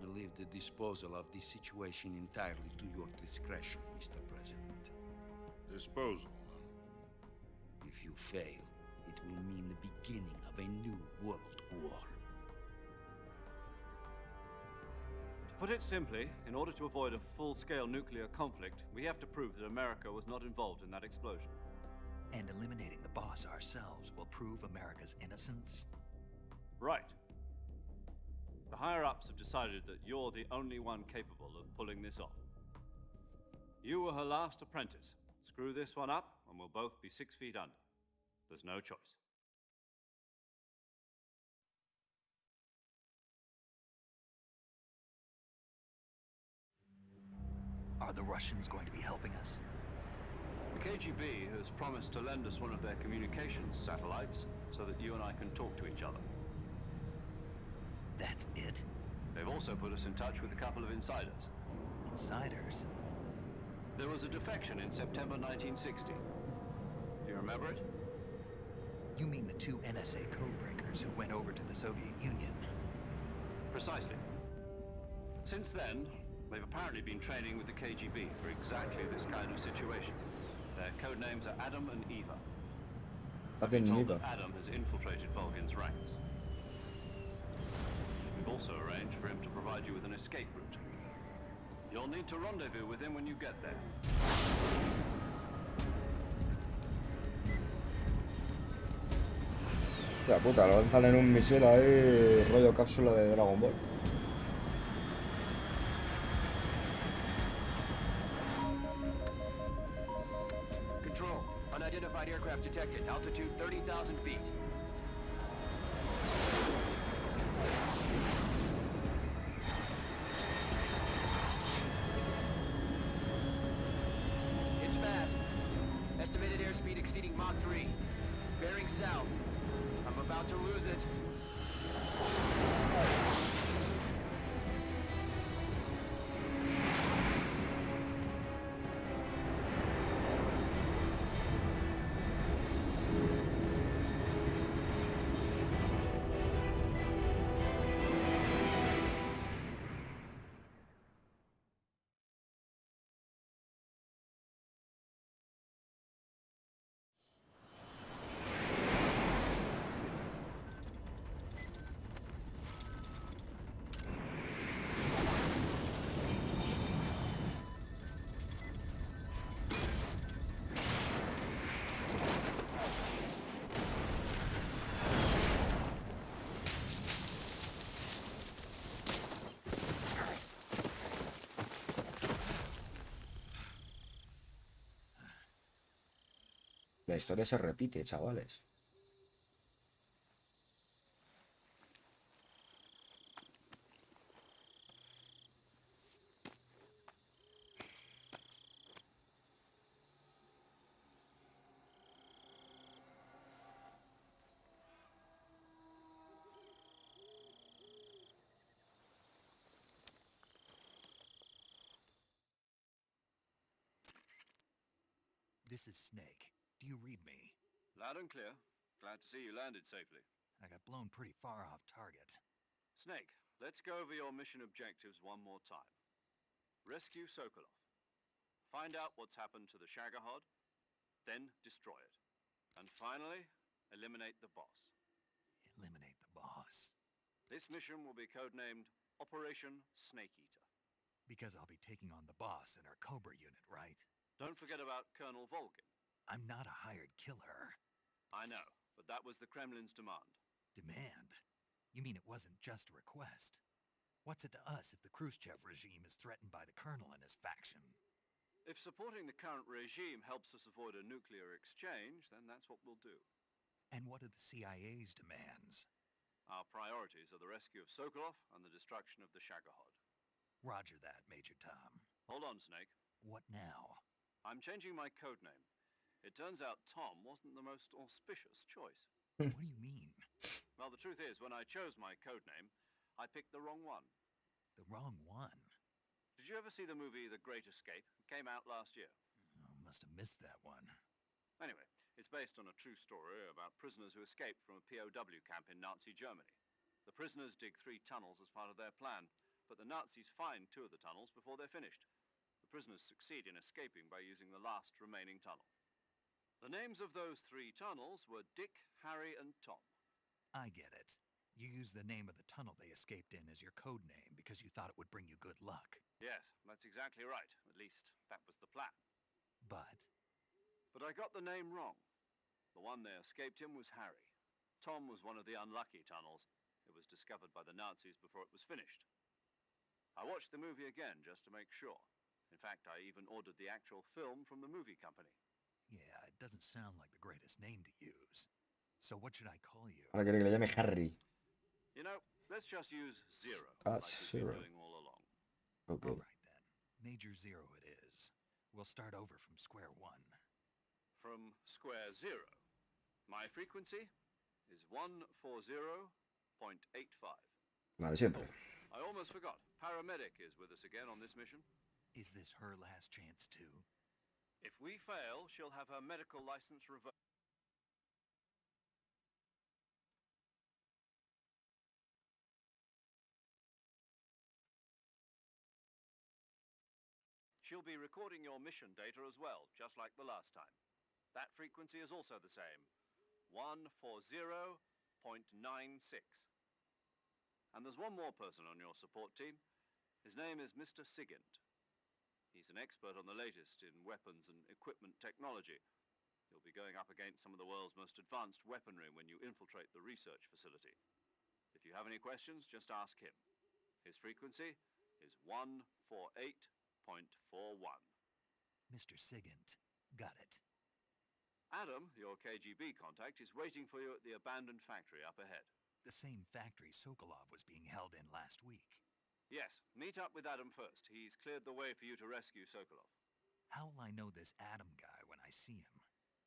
I leave the disposal of this situation entirely to your discretion, Mr. President. Disposal, If you fail, it will mean the beginning of a new world war. To put it simply, in order to avoid a full-scale nuclear conflict, we have to prove that America was not involved in that explosion. And eliminating the boss ourselves will prove America's innocence? Right. The higher-ups have decided that you're the only one capable of pulling this off. You were her last apprentice. Screw this one up, and we'll both be 6 feet under. There's no choice. Are the Russians going to be helping us? The KGB has promised to lend us one of their communications satellites so that you and I can talk to each other. That's it? They've also put us in touch with a couple of insiders. Insiders? There was a defection in September 1960. Do you remember it? You mean the 2 NSA codebreakers who went over to the Soviet Union? Precisely. Since then, they've apparently been training with the KGB for exactly this kind of situation. Their codenames are Adam and Eva. I've been told that Adam has infiltrated Volgin's ranks. We've also arranged for him to provide you with an escape route. You'll need to rendezvous with him when you get there. Ya puta, lo lanzan en un misil ahí, rollo cápsula de Dragon Ball. Control, unidentified aircraft detected. Altitude 30,000 feet. It's fast. Estimated airspeed exceeding Mach 3. Bearing south. I'm about to lose it. La historia se repite, chavales. This is Snake. Do you read me? Loud and clear. Glad to see you landed safely. I got blown pretty far off target. Snake, let's go over your mission objectives one more time. Rescue Sokolov. Find out what's happened to the Shagohod, then destroy it. And finally, eliminate the boss. Eliminate the boss. This mission will be codenamed Operation Snake Eater. Because I'll be taking on the boss in our Cobra unit, right? Don't forget about Colonel Volgin. I'm not a hired killer. I know, but that was the Kremlin's demand. Demand? You mean it wasn't just a request? What's it to us if the Khrushchev regime is threatened by the colonel and his faction? If supporting the current regime helps us avoid a nuclear exchange, then that's what we'll do. And what are the CIA's demands? Our priorities are the rescue of Sokolov and the destruction of the Shagohod. Roger that, Major Tom. Hold on, Snake. What now? I'm changing my codename. It turns out Tom wasn't the most auspicious choice. What do you mean? Well, the truth is, when I chose my codename, I picked the wrong one. The wrong one? Did you ever see the movie The Great Escape? It came out last year. Oh, must have missed that one. Anyway, it's based on a true story about prisoners who escaped from a POW camp in Nazi Germany. The prisoners dig 3 tunnels as part of their plan, but the Nazis find 2 of the tunnels before they're finished. The prisoners succeed in escaping by using the last remaining tunnel. The names of those 3 tunnels were Dick, Harry, and Tom. I get it. You used the name of the tunnel they escaped in as your code name because you thought it would bring you good luck. Yes, that's exactly right. At least, that was the plan. But I got the name wrong. The one they escaped in was Harry. Tom was one of the unlucky tunnels. It was discovered by the Nazis before it was finished. I watched the movie again just to make sure. In fact, I even ordered the actual film from the movie company. yeah, it doesn't sound like the greatest name to use. So what should I call you? Ahora quiere que le llame Harry. You know, let's just use Zero, Ah, like we've Zero. been doing all along. Okay. All right then. Major Zero it is. We'll start over from square one. From square zero. My frequency is 140.85. La de siempre. I almost forgot. Paramedic is with us again on this mission. Is this her last chance too? If we fail, she'll have her medical license revoked. She'll be recording your mission data as well, just like the last time. That frequency is also the same, 140.96. And there's one more person on your support team. His name is Mr. Sigint. He's an expert on the latest in weapons and equipment technology. You'll be going up against some of the world's most advanced weaponry when you infiltrate the research facility. If you have any questions, just ask him. His frequency is 148.41. Mr. Sigint. Got it. Adam, your KGB contact, is waiting for you at the abandoned factory up ahead. The same factory Sokolov was being held in last week. Yes, meet up with Adam first. He's cleared the way for you to rescue Sokolov. How will I know this Adam guy when I see him?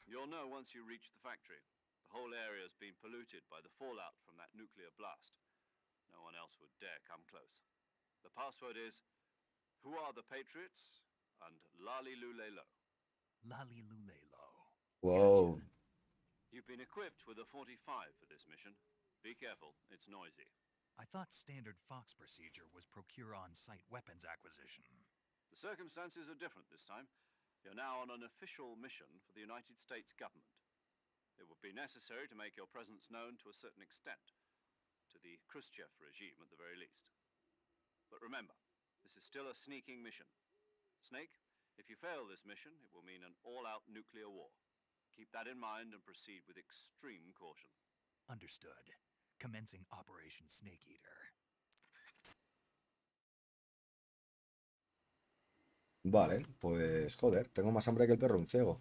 You'll know once you reach the factory. The whole area's been polluted by the fallout from that nuclear blast. No one else would dare come close. The password is, "Who are the Patriots?" and Lali Lulelo. Lali Lulelo. Wow. You've been equipped with a 45 for this mission. Be careful, it's noisy. I thought standard Fox procedure was procure on-site weapons acquisition. The circumstances are different this time. You're now on an official mission for the United States government. It would be necessary to make your presence known to a certain extent, to the Khrushchev regime at the very least. But remember, this is still a sneaking mission. Snake, if you fail this mission, it will mean an all-out nuclear war. Keep that in mind and proceed with extreme caution. Understood. Commencing Operation Snake Eater. Vale, pues joder, tengo más hambre que el perro un ciego.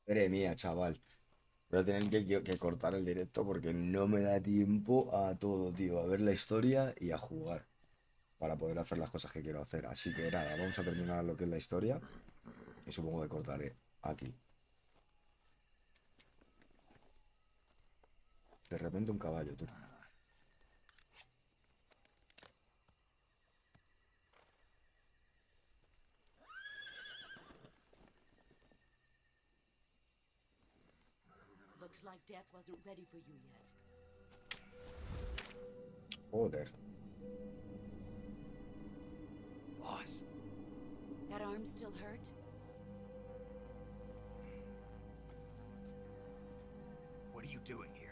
Madre mía, chaval. Voy a tener que cortar el directo porque no me da tiempo a todo, tío. A ver la historia y a jugar. Para poder hacer las cosas que quiero hacer. Así que nada, vamos a terminar lo que es la historia. Y supongo que cortaré aquí. De repente un caballo, tú. Looks like death wasn't ready for you yet. Joder. Boss. That arm still hurt? What are you doing here?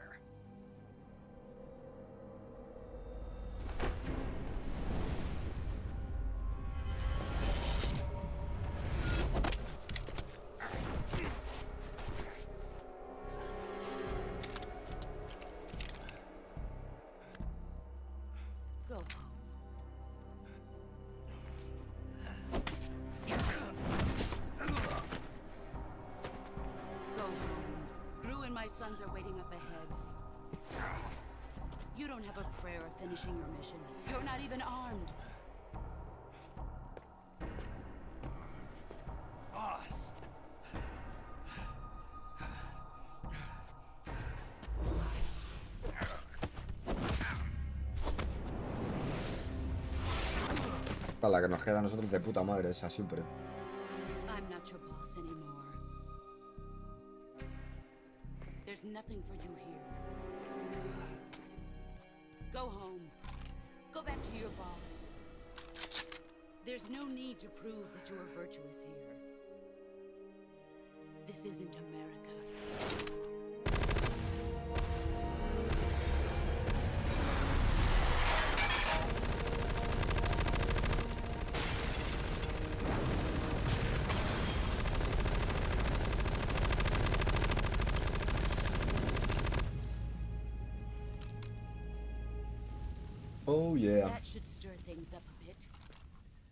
Go home. Go home. Gru and my sons are waiting up ahead. You don't have a prayer of finishing your mission. You're not even armed. Boss. Para la que nos queda a nosotros de puta madre, esa siempre. I'm not your boss anymore. There's nothing for you here. Go home. Go back to your boss. There's no need to prove that you are virtuous here. This isn't America. Oh yeah. That should stir things up a bit.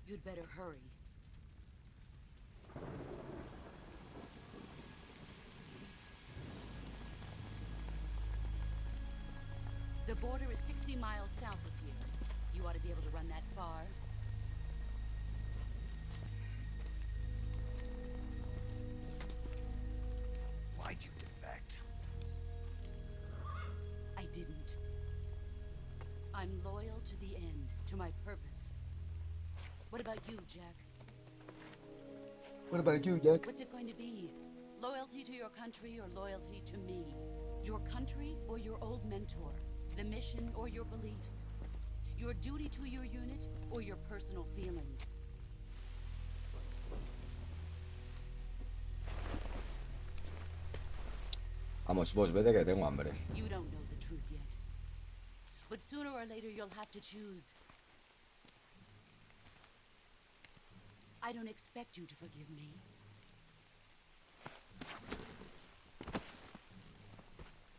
You'd better hurry. The border is 60 miles south of here. You ought to be able to run that far. Why'd you defect? I didn't. I'm loyal to the end, to my purpose. What about you, Jack? What about you, Jack? What's it going to be? Loyalty to your country or loyalty to me? Your country or your old mentor? The mission or your beliefs? Your duty to your unit or your personal feelings? Vamos, vos, vete que tengo hambre. You don't know the truth yet. But sooner or later you'll have to choose. I don't expect you to forgive me.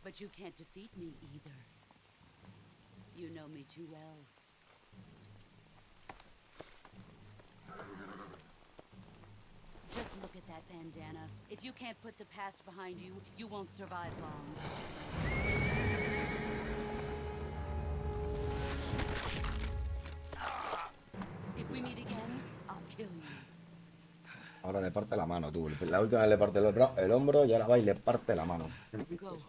But you can't defeat me either. You know me too well. Just look at that bandana. If you can't put the past behind you, you won't survive long. If we meet again, I'll kill you. Ahora le parte la mano, tú. La última vez le parte el hombro y ahora va y le parte la mano. Go home.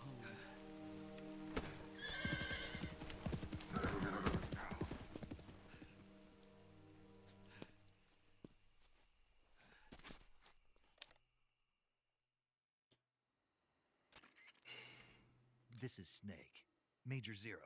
This is Snake. Major Zero.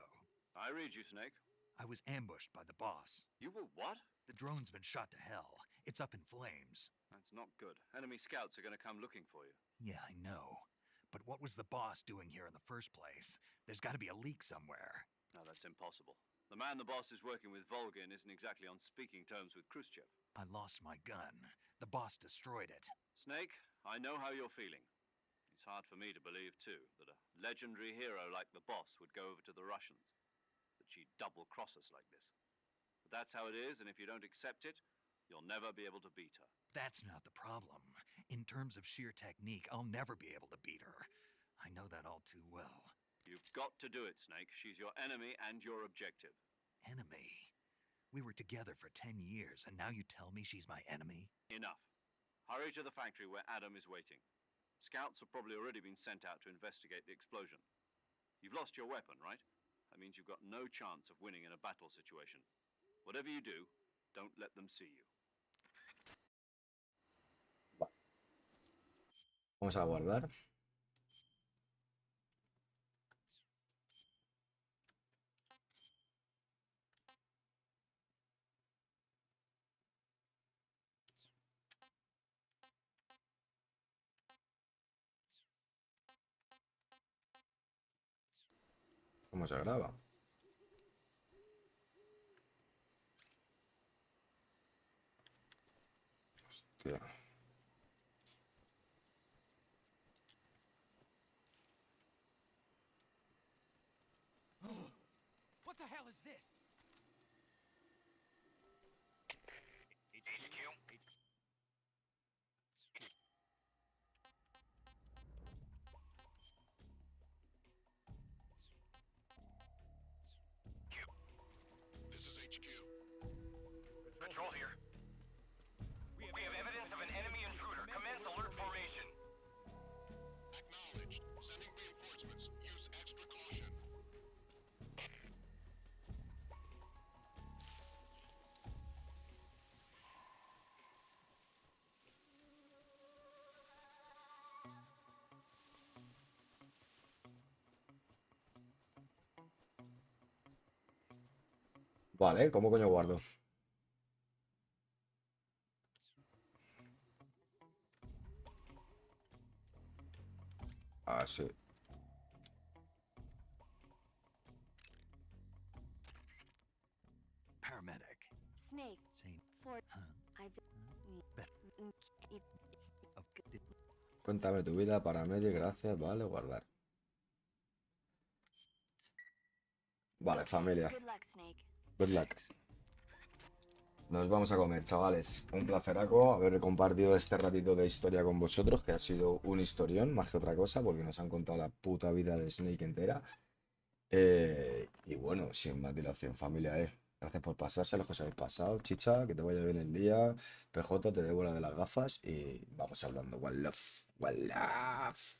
I read you, Snake. I was ambushed by the boss. You were what? The drone's been shot to hell. It's up in flames. That's not good. Enemy scouts are going to come looking for you. Yeah, I know. But what was the boss doing here in the first place? There's got to be a leak somewhere. No, that's impossible. The man the boss is working with, Volgin, isn't exactly on speaking terms with Khrushchev. I lost my gun. The boss destroyed it. Snake, I know how you're feeling. It's hard for me to believe, too, that a legendary hero like the boss would go over to the Russians. That she'd double-cross us like this. But that's how it is, and if you don't accept it, you'll never be able to beat her. That's not the problem. In terms of sheer technique, I'll never be able to beat her. I know that all too well. You've got to do it, Snake. She's your enemy and your objective. Enemy? We were together for 10 years, and now you tell me she's my enemy? Enough. Hurry to the factory where Adam is waiting. Scouts have probably already been sent out to investigate the explosion. You've lost your weapon, right? That means you've got no chance of winning in a battle situation. Whatever you do, don't let them see you. Vamos a guardar. ¿Cómo se graba? Hostia. What the hell is this? HQ? This is HQ. Patrol here. We have evidence of an enemy intruder. Commence alert formation. Acknowledged. Sending reinforcements. Use extra caution. Vale, ¿cómo coño guardo? Ah, sí. Paramedic. Snake. Same. For. Huh? I've. Cuéntame tu vida, paramedio, gracias, vale, guardar. Vale, familia. Good luck, Snake. Good luck. Nos vamos a comer, chavales. Un placeraco haber compartido este ratito de historia con vosotros, que ha sido un historión, más que otra cosa, porque nos han contado la puta vida de Snake entera. Y bueno, sin más dilación, familia, gracias por pasarse, los que os habéis pasado. Chicha, que te vaya bien el día. PJ, te debo la de las gafas y vamos hablando. One love. One love.